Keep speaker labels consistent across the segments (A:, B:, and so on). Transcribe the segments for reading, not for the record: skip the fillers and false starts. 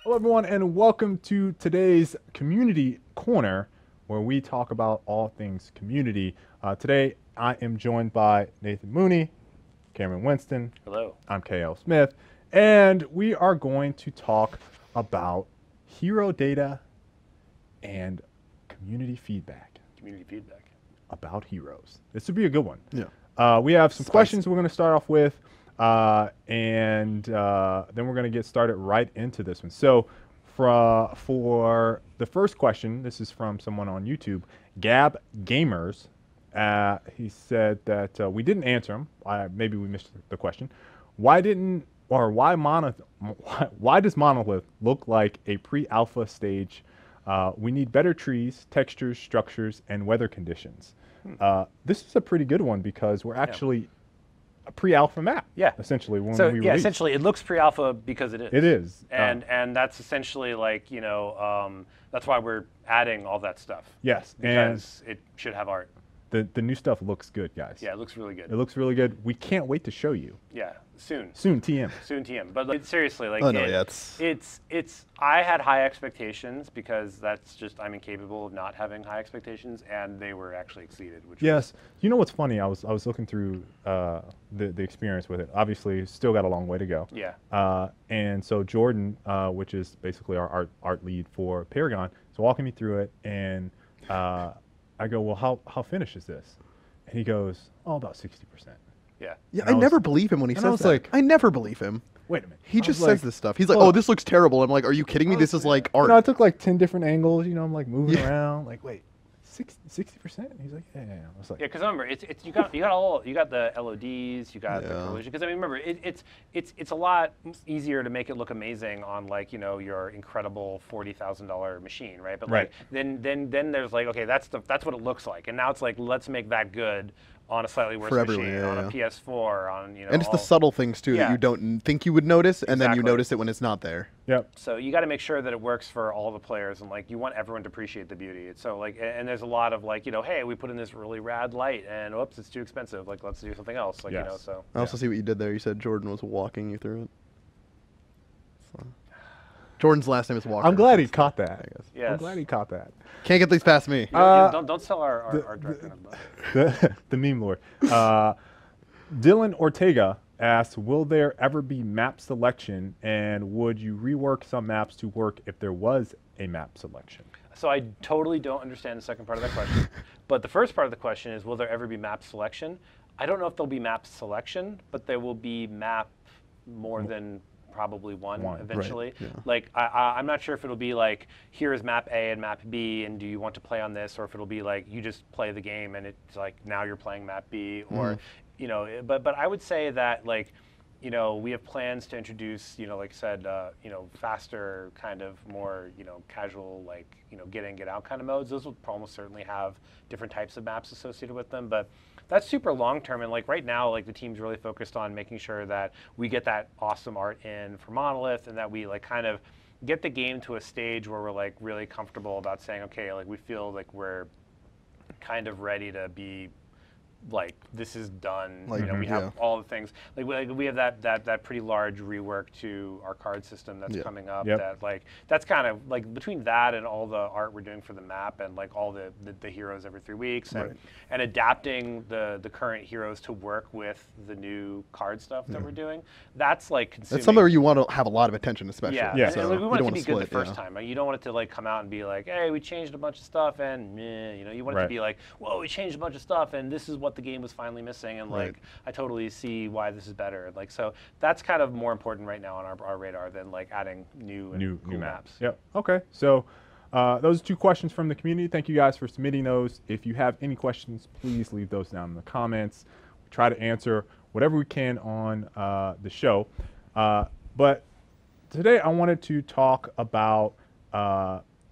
A: Hello, everyone, and welcome to today's Community Corner, where we talk about all things community. Today, I am joined by Nathan Mooney, Cameron Winston.
B: Hello.
A: I'm KL Smith, and we are going to talk about hero data and community feedback
B: Community feedback.
A: about heroes. This would be a good one.
C: Yeah.
A: We have some
C: Spicy.
A: questions we're going to start off with, and then we're going to get started right into this one. So for the first question, this is from someone on YouTube, Gab Gamers. He said that we didn't answer him. Maybe we missed the question. Why does Monolith look like a pre-alpha stage? We need better trees, textures, structures, and weather conditions. This is a pretty good one because we're actually a pre-alpha map.
B: Yeah.
A: Essentially, when
B: So
A: we
B: yeah,
A: release.
B: essentially, it looks pre-alpha because it is.
A: It is.
B: And that's essentially like that's why we're adding all that stuff.
A: Yes.
B: Because it should have art.
A: The new stuff looks good, guys.
B: Yeah, it looks really good.
A: It looks really good. We can't wait to show you.
B: Yeah, soon.
A: Soon, TM.
B: Soon TM. But like, seriously, like
C: Oh, no, yeah,
B: it's I had high expectations because that's just I'm incapable of not having high expectations, and they were actually exceeded. Which
A: Yes. You know what's funny? I was looking through the experience with it. Obviously, still got a long way to go.
B: Yeah.
A: And so Jordan, which is basically our art lead for Paragon, is walking me through it, and I go, well, how finished is this? And he goes, oh, about 60%.
B: Yeah.
C: Yeah,
A: And
C: I
A: I was-
C: never believe him when he
A: and I
C: says
A: was
C: that.
A: like-
C: I never believe him.
A: Wait a minute.
C: He
A: I
C: just
A: was
C: says
A: like,
C: this stuff. He's like,
A: well-
C: "Oh, this looks terrible." I'm like, "Are you kidding me? This is like art."
A: You know, I took like 10 different angles. You know, I'm like moving around. Like, wait, 60%? He's like, yeah. I was like,
B: Yeah, because remember, it's you got the LODs, you got the
C: Yeah.
B: collision. Because I mean, remember, it's a lot easier to make it look amazing on like your incredible $40,000 machine, right? But
A: Right.
B: like then there's like, okay, that's what it looks like, and now it's like let's make that good on a slightly worse
C: For everyone,
B: machine,
C: yeah,
B: on a
C: yeah.
B: PS4, on
C: and it's the
B: all-
C: subtle things too
B: Yeah.
C: that you don't think you would notice, and then you
B: Exactly.
C: notice it when it's not there.
A: yep.
B: So you got to make sure that it works for all the players, and like you want everyone to appreciate the beauty. It's so like, and there's a lot of like, hey, we put in this really rad light, and oops, it's too expensive. Like, let's do something else. Like,
A: Yes.
B: so.
C: I also see what you did there. You said Jordan was walking you through it. So. Jordan's last name is Walker.
A: I'm glad he caught that.
C: I guess.
B: Yes.
A: I'm glad he caught that.
C: Can't get these past me.
B: Don't sell our director.
A: The meme lord. Dylan Ortega asks, will there ever be map selection, and would you rework some maps to work if there was a map selection?
B: So I totally don't understand the second part of that question. But the first part of the question is, will there ever be map selection? I don't know if there'll be map selection, but there will be map more than probably one
A: One, right,
B: eventually.
C: yeah.
B: Like I'm not sure if it'll be like, here is map A and map B, and do you want to play on this, or if it'll be like you just play the game and it's like now you're playing map B, or but I would say that like we have plans to introduce like I said faster kind of more casual like get in get out kind of modes. Those will almost certainly have different types of maps associated with them, but that's super long term, and like right now, like the team's really focused on making sure that we get that awesome art in for Monolith, and that we like kind of get the game to a stage where we're like really comfortable about saying, okay, like we feel like we're kind of ready to be like this is done.
C: Like,
B: We have
C: yeah.
B: all the things. Like we have that pretty large rework to our card system that's
C: Yeah.
B: coming up.
A: Yep.
B: That like that's kind of like between that and all the art we're doing for the map, and like all the heroes every 3 weeks, and,
C: Right.
B: and adapting the current heroes to work with the new card stuff that we're doing. That's like consuming.
C: That's something where you want to have a lot of attention, especially.
B: Yeah,
A: Yeah.
B: and,
C: So
B: and, like, we
C: you
B: want it
C: don't
B: to be
C: wanna
B: good the
C: split,
B: first
C: yeah.
B: time. Right? You don't want it to like come out and be like, hey, we changed a bunch of stuff, and meh, you want it
A: Right.
B: to be like, whoa, we changed a bunch of stuff, and this is what the game was finally missing, and like
C: Right.
B: I totally see why this is better. Like so, that's kind of more important right now on our radar than like adding new and
A: New
B: cool
A: maps.
B: maps.
A: Yep. Okay. So those are 2 questions from the community. Thank you guys for submitting those. If you have any questions, please leave those down in the comments. We try to answer whatever we can on the show. But today I wanted to talk about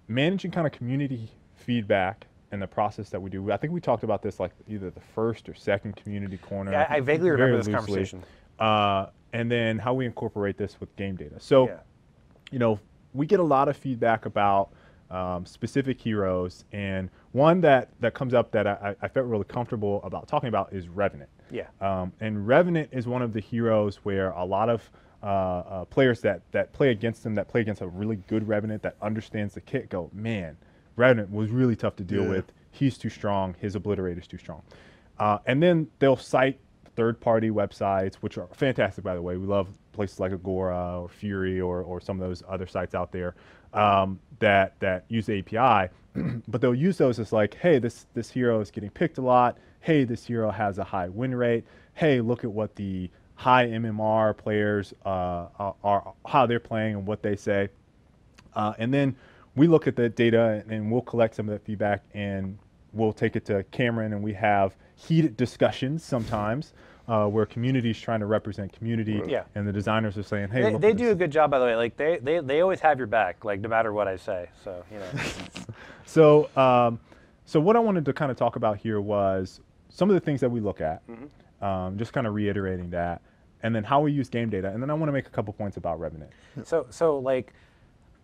A: managing kind of community feedback and the process that we do. I think we talked about this like either the first or second community corner.
B: Yeah, I vaguely
A: very
B: remember this
A: loosely.
B: conversation.
A: And then how we incorporate this with game data. So,
B: Yeah.
A: We get a lot of feedback about specific heroes, and one that comes up that I felt really comfortable about talking about is Revenant.
B: Yeah.
A: And Revenant is one of the heroes where a lot of players that play against them, that play against a really good Revenant that understands the kit, go, man, Revenant was really tough to deal with. He's too strong. His Obliterate is too strong. And then they'll cite third-party websites, which are fantastic, by the way. We love places like Agora or Fury or some of those other sites out there that use the API. But they'll use those as like, hey, this hero is getting picked a lot. Hey, this hero has a high win rate. Hey, look at what the high MMR players are, how they're playing and what they say. And then we look at the data and we'll collect some of that feedback and we'll take it to Cameron, and we have heated discussions sometimes where community is trying to represent community, and the designers are saying, hey,
B: they do a good job, by the way. Like they always have your back, like no matter what I say. So you know.
A: So what I wanted to kind of talk about here was some of the things that we look at, just kind of reiterating that, and then how we use game data, and then I want to make a couple points about Revenant.
B: So like.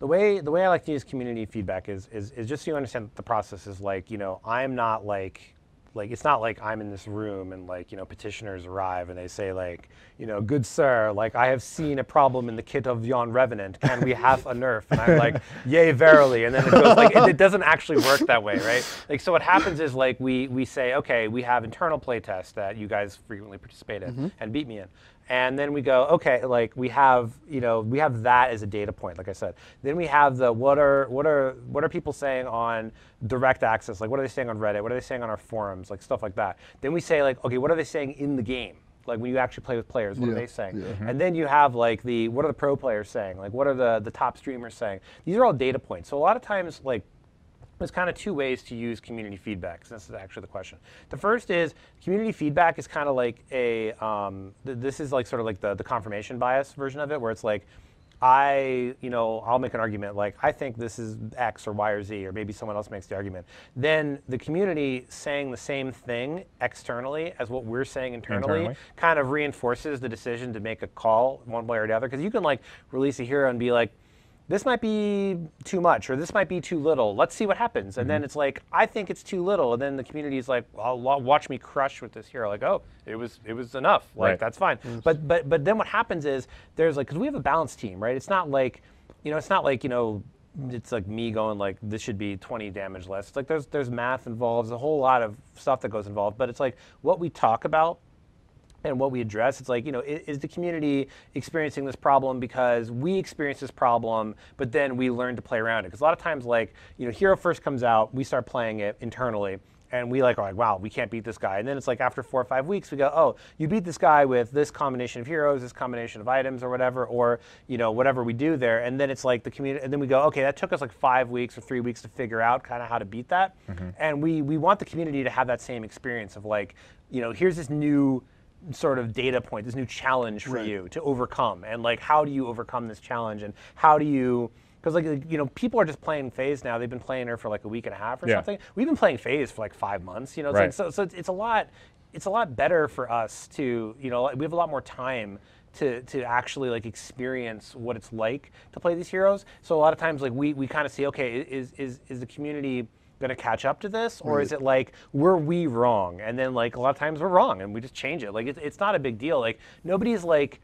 B: The way I like to use community feedback is just so you understand the process is like, you know, I'm not like it's not like I'm in this room and like, you know, petitioners arrive and they say like, you know, good sir, like I have seen a problem in the kit of yon Revenant. Can we have a nerf? And I'm like, yay, verily. And then it goes like, it doesn't actually work that way, right? Like, so what happens is like we say, okay, we have internal playtests that you guys frequently participate in and beat me in. And then we go, okay, like we have that as a data point, like I said. Then we have the what are people saying on direct access? Like what are they saying on Reddit? What are they saying on our forums? Like stuff like that. Then we say like, okay, what are they saying in the game? Like when you actually play with players, what are they saying? And then you have like what are the pro players saying? Like what are the top streamers saying? These are all data points. So a lot of times like there's kind of two ways to use community feedback. So this is actually the question. The first is community feedback is kind of like this is like sort of like the confirmation bias version of it, where it's like, I'll make an argument like, I think this is X or Y or Z, or maybe someone else makes the argument. Then the community saying the same thing externally as what we're saying internally kind of reinforces the decision to make a call one way or the other. Because you can like release a hero and be like, this might be too much, or this might be too little. Let's see what happens. And then it's like, I think it's too little. And then the community is like, well, watch me crush with this hero. Like, oh, it was enough. Like, that's fine. But then what happens is there's like, because we have a balanced team, right? It's not like, it's like me going like, this should be 20 damage less. It's like there's math involved, there's a whole lot of stuff that goes involved. But it's like what we talk about and what we address, it's like, is the community experiencing this problem because we experience this problem, but then we learn to play around it? Because a lot of times, like, hero first comes out, we start playing it internally, and we are like, wow, we can't beat this guy. And then it's like after 4 or 5 weeks, we go, oh, you beat this guy with this combination of heroes, this combination of items or whatever, or whatever we do there. And then it's like the community, and then we go, okay, that took us like 5 weeks or 3 weeks to figure out kind of how to beat that. And we want the community to have that same experience of like, here's this new sort of data point, this new challenge for you to overcome, and like how do you overcome this challenge, and how do you, because like people are just playing FaZe now. They've been playing her for like a week and a half or something. We've been playing FaZe for like 5 months. It's like, so it's a lot better for us to we have a lot more time to actually like experience what it's like to play these heroes. So a lot of times like we kind of see, okay, is the community going to catch up to this, or is it like, were we wrong? And then like a lot of times we're wrong and we just change it. Like it's not a big deal. Like nobody's like,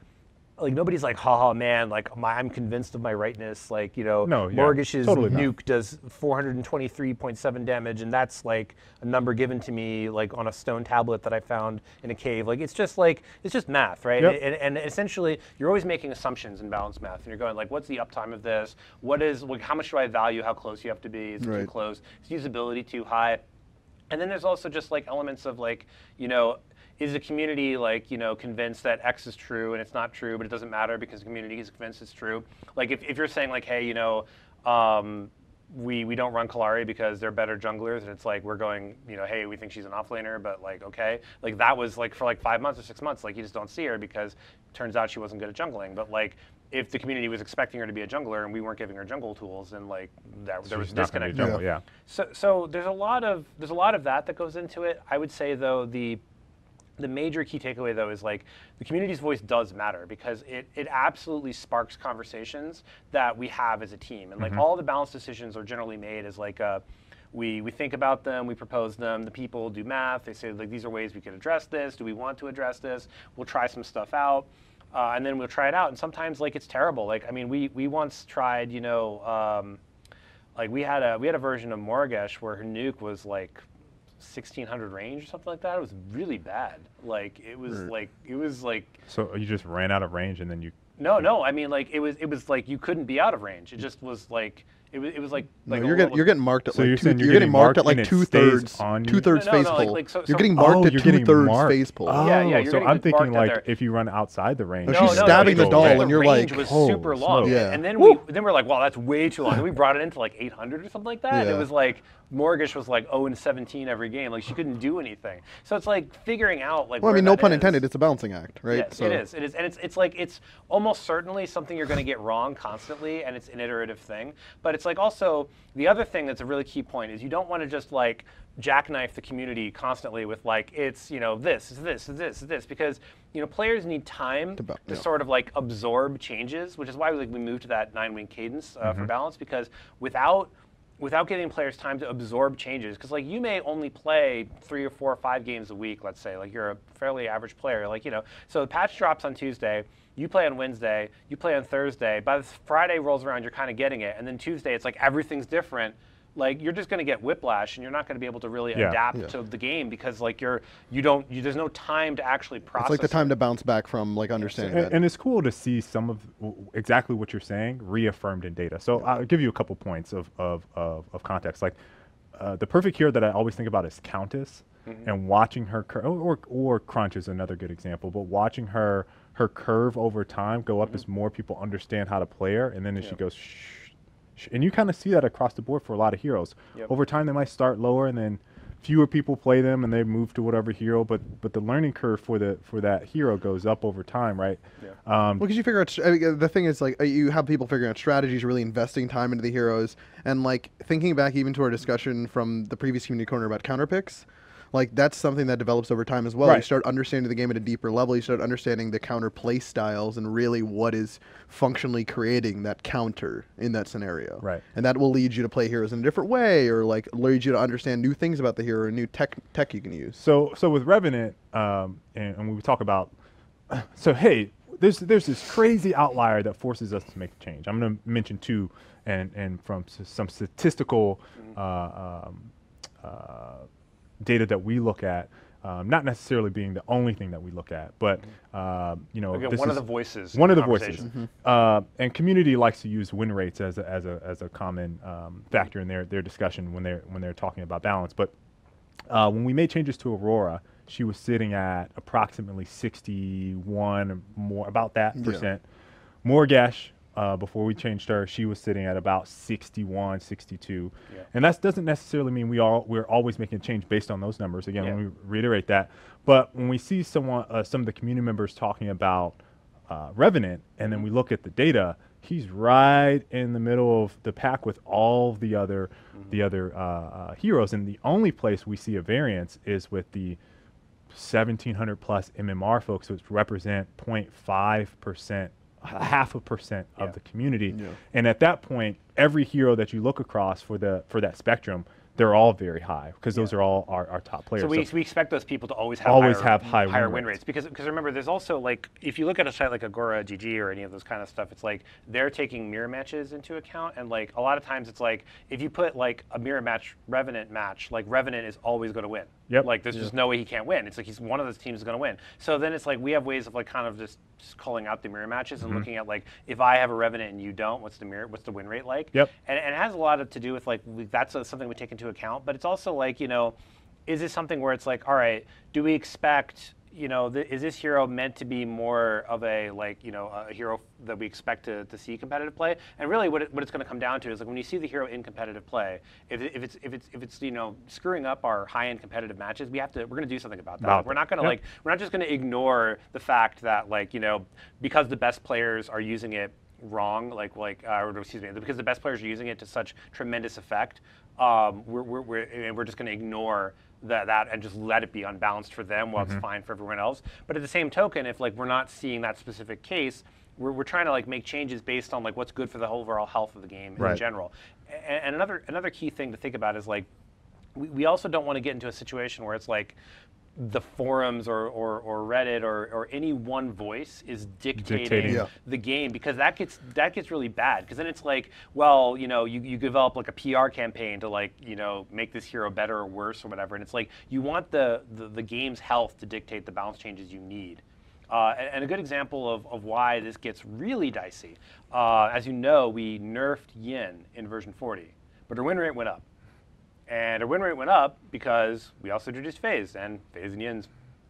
B: haha, man, like I'm convinced of my rightness. Like, Morgish's nuke does 423.7 damage, and that's like a number given to me like on a stone tablet that I found in a cave. Like it's just math, right? And essentially you're always making assumptions in balanced math, and you're going like, what's the uptime of this? What is, like, how much do I value how close you have to be? Is it too close? Is usability too high? And then there's also just like elements of like, is the community like, convinced that X is true and it's not true, but it doesn't matter because the community is convinced it's true? Like if you're saying like, hey, we don't run Kalari because they're better junglers, and it's like we're going, hey, we think she's an offlaner, but like, okay. Like that was like for like 5 months or 6 months, like you just don't see her because it turns out she wasn't good at jungling. But like if the community was expecting her to be a jungler and we weren't giving her jungle tools, then like there was a disconnect. So there's a lot of that goes into it. I would say though the major key takeaway, though, is like the community's voice does matter, because it absolutely sparks conversations that we have as a team. And like all the balance decisions are generally made as like we think about them, we propose them, the people do math, they say like these are ways we could address this, do we want to address this, we'll try some stuff out. and then we'll try it out. And sometimes like it's terrible. Like I mean, we once tried, you know, like we had a version of Morgesh where her nuke was like 1600 range or something like that. It was really bad. Like it was like.
A: So you just ran out of range and then you.
B: No. I mean, like it was like you couldn't be out of range. It just was like. It was like
C: no, you're getting marked at
A: so
C: like
A: you're
C: getting marked at like
A: and it
C: 2/3
A: stays on you?
C: 2/3 phase pull.
B: Like, so
C: you're getting marked at
A: you're getting
C: 2/3
A: marked.
C: phase pull.
A: Oh,
B: Yeah, you're
A: so
B: getting
A: I'm thinking
B: marked out
A: like
B: there.
A: if you run outside the range.
C: No, she's stabbing the doll, and you're like,
B: was
A: oh,
B: super long.
C: Yeah.
B: And then we're like, wow, that's way too long. And we brought it into like 800 or something like that. And it was like Morgesh was like 0-17 every game. Like she couldn't do anything. So it's like figuring out like.
C: Well, I mean,
B: where
C: no
B: that
C: pun
B: is.
C: intended. It's a balancing act, right?
B: Yes,
C: so.
B: it is, and it's like it's almost certainly something you're going to get wrong constantly, and it's an iterative thing. But it's like also the other thing that's a really key point is you don't want to just like jackknife the community constantly with like it's you know this because you know players need time to sort of like absorb changes, which is why we moved to that 9-wing cadence for balance, because without giving players time to absorb changes, because like you may only play 3 or 4 or 5 games a week, let's say, like you're a fairly average player, like, you know, so the patch drops on Tuesday, you play on Wednesday, you play on Thursday, by the Friday rolls around, you're kind of getting it, and then Tuesday it's like everything's different. Like you're just going to get whiplash, and you're not going to be able to really adapt to the game because like there's no time to actually process.
C: It's like the time to bounce back from like understanding that.
A: And it's cool to see some of exactly what you're saying reaffirmed in data. So I'll give you a couple points of context. Like the perfect hero that I always think about is Countess, and watching her or Crunch is another good example. But watching her curve over time go up as more people understand how to play her, and then as she goes. And you kind of see that across the board for a lot of heroes. Over time, they might start lower, and then fewer people play them, and they move to whatever hero. But the learning curve for that hero goes up over time, right?
C: Well, because you figure out the thing is like you have people figuring out strategies, really investing time into the heroes, and like thinking back even to our discussion from the previous community corner about counter picks. Like that's something that develops over time as well.
A: Right.
C: You start understanding the game at a deeper level. You start understanding the counter play styles and really what is functionally creating that counter in that scenario.
A: Right.
C: And that will lead you to play heroes in a different way, or like lead you to understand new things about the hero and new tech you can use.
A: So with Revenant, and when we talk about, so hey, there's this crazy outlier that forces us to make a change. I'm going to mention 2, and from some statistical. Data that we look at, not necessarily being the only thing that we look at, but you know,
B: again,
A: this
B: one
A: is
B: of the voices.
A: One of the voices. And community likes to use win rates as a common factor in their discussion when they're talking about balance. But when we made changes to Aurora, she was sitting at approximately 61 or more, about that percent. Morgesh, before we changed her, she was sitting at about 61, 62. And that doesn't necessarily mean we're always making a change based on those numbers. Again, let me reiterate that. But when we see some of the community members talking about Revenant, and then we look at the data, he's right in the middle of the pack with all the other heroes. And the only place we see a variance is with the 1,700 plus MMR folks, which represent 0.5%. 0.5% of the community, and at that point, every hero that you look across for that spectrum, they're all very high because those are all our top players.
B: So we expect those people to always have higher win rates because remember, there's also like if you look at a site like Agora GG or any of those kind of stuff, it's like they're taking mirror matches into account, and like a lot of times it's like if you put like a mirror match Revenant match, like Revenant is always going to win. Like there's just no way he can't win. It's like he's one of those teams is going to win. So then it's like we have ways of like kind of just calling out the mirror matches and looking at like if I have a Revenant and you don't, what's the win rate like? And it has a lot to do with like that's something we take into account. But it's also like, you know, is this something where it's like, all right, do we expect, you know, is this hero meant to be more of a like, you know, a hero that we expect to see competitive play? And really, what it's going to come down to is like when you see the hero in competitive play, if it's you know screwing up our high-end competitive matches, we're going to do something about that. Like, we're not going to we're not just going to ignore the fact that like, you know, because the best players are using it wrong, because the best players are using it to such tremendous effect, we're just going to ignore that and just let it be unbalanced for them while it's fine for everyone else. But at the same token, if like we're not seeing that specific case, we're trying to like make changes based on like what's good for the whole overall health of the game in general. And another key thing to think about is like we also don't want to get into a situation where it's like the forums or Reddit or any one voice is dictating
C: Yeah.
B: the game, because that gets really bad, because then it's like, well, you develop like a PR campaign to like make this hero better or worse or whatever, and it's like you want the game's health to dictate the balance changes you need. And a good example of why this gets really dicey, as you know, we nerfed Yin in version 40, but our win rate went up. And our win rate went up because we also introduced phase, and phase and Yin's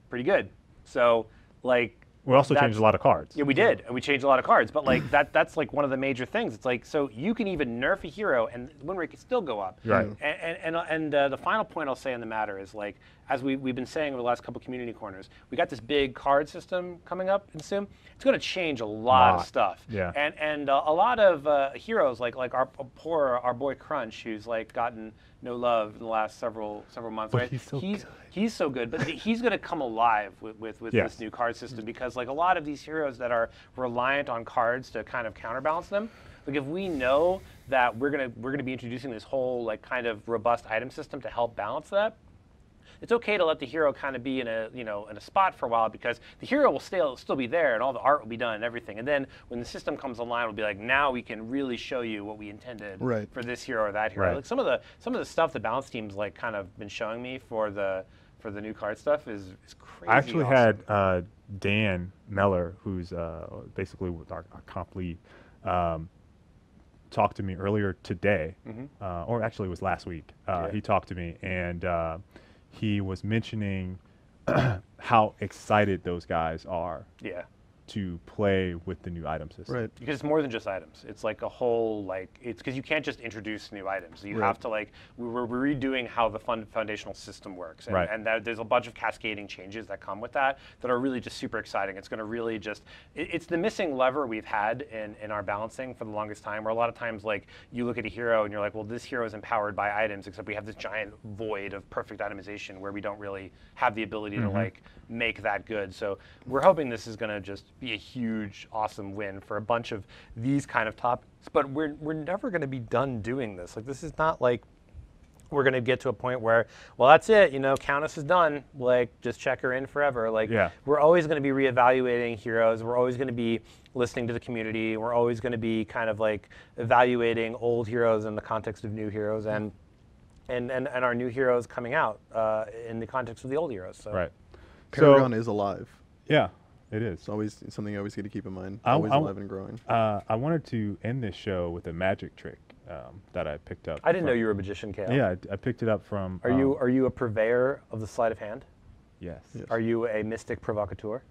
B: pretty good. So, like,
A: We also changed a lot of cards.
B: yeah, we did, and we changed a lot of cards. But like that's like one of the major things. It's like, so you can even nerf a hero, and the win rate can still go up.
A: Right.
B: And the final point I'll say in the matter is, like, as we've been saying over the last couple community corners, we got this big card system coming up in Sim. It's going to change a lot of stuff.
A: Yeah.
B: And a lot of heroes like our boy Crunch, who's like gotten no love in the last several months.
A: But
B: right?
A: he's so good.
B: He's so good, but he's going to come alive with
A: Yes.
B: this new card system, because like a lot of these heroes that are reliant on cards to kind of counterbalance them, like if we know that we're gonna be introducing this whole like kind of robust item system to help balance that, it's okay to let the hero kind of be in a in a spot for a while, because the hero will still be there and all the art will be done and everything. And then when the system comes online, we'll be like, now we can really show you what we intended
C: Right.
B: for this hero or that hero.
A: Right.
B: Like some of the stuff the balance team's like kind of been showing me for the new card stuff is crazy.
A: I actually
B: awesome.
A: had Dan Meller, who's basically with our comp lead, talk to me earlier today, or actually it was last week. He talked to me, and he was mentioning how excited those guys are
B: Yeah.
A: to play with the new item system.
C: Right.
B: Because it's more than just items. It's like a whole, like, it's because you can't just introduce new items. You have to, like, we're redoing how the foundational system works. And,
A: Right.
B: and there's a bunch of cascading changes that come with that are really just super exciting. It's going to really just, it's the missing lever we've had in our balancing for the longest time, where a lot of times, like, you look at a hero and you're like, well, this hero is empowered by items, except we have this giant void of perfect itemization where we don't really have the ability to, like, make that good. So we're hoping this is going to just be a huge, awesome win for a bunch of these kind of topics. But we're never going to be done doing this. Like, this is not like we're going to get to a point where, well, that's it, Countess is done. Like, just check her in forever. Like, we're always going to be reevaluating heroes. We're always going to be listening to the community. We're always going to be kind of like evaluating old heroes in the context of new heroes, and our new heroes coming out in the context of the old heroes. So.
A: Right.
C: Paragon is alive.
A: Yeah, it is.
C: It's always something I always get to keep in mind.
A: I-
C: Always
A: I-
C: alive and growing.
A: I wanted to end this show with a magic trick that I picked up.
B: I didn't know you were a magician, Kale.
A: Yeah, I picked it up from.
B: Are you a purveyor of the sleight of hand?
A: Yes.
C: Yes.
B: Are you a mystic provocateur?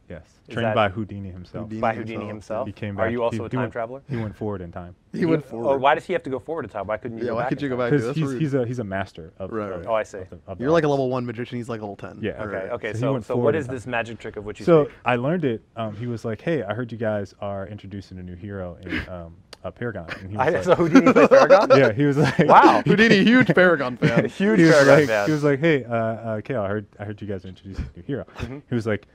A: Yes.
B: Is
A: Trained
B: that-
A: by Houdini himself.
C: Houdini.
B: By Houdini himself?
A: He came
B: Are
A: back.
B: you also a
A: he
B: time
A: went-
B: traveler?
A: He went forward in time.
C: He went forward.
B: Oh, why does he have to go forward in time? Why couldn't you
C: Yeah,
B: go
C: why
B: back
C: could
B: in
C: you go
B: time?
C: back?
A: Because
C: That's rude.
A: he's a master of.
C: Right,
A: of-
C: right.
B: Oh, I see.
A: of the
C: You're like a
A: arts.
C: level 1 magician. He's like level 10.
A: Yeah.
B: Okay,
C: Right.
B: okay.
A: So he
B: So,
A: went
B: so
A: forward
B: what
A: in
B: is
A: time.
B: this magic trick of which you
A: So
B: speak?
A: I learned it. He was like, "Hey, I heard you guys are introducing a new hero in Paragon." And he was
B: So Houdini plays Paragon?
A: yeah, he was like,
B: Wow.
C: Houdini, huge Paragon fan.
B: Huge
A: He was
B: Paragon
A: like,
B: fan.
A: he was like, "Hey, Kale, I heard you guys are introducing a new hero." He was like,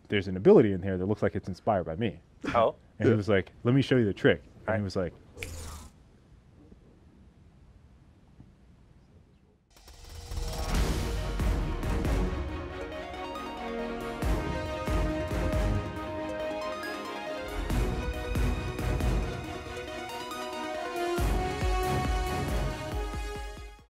A: "There's an ability in here that looks like it's inspired by me."
B: Oh.
A: And he was like, "Let me show you the trick." And he was like,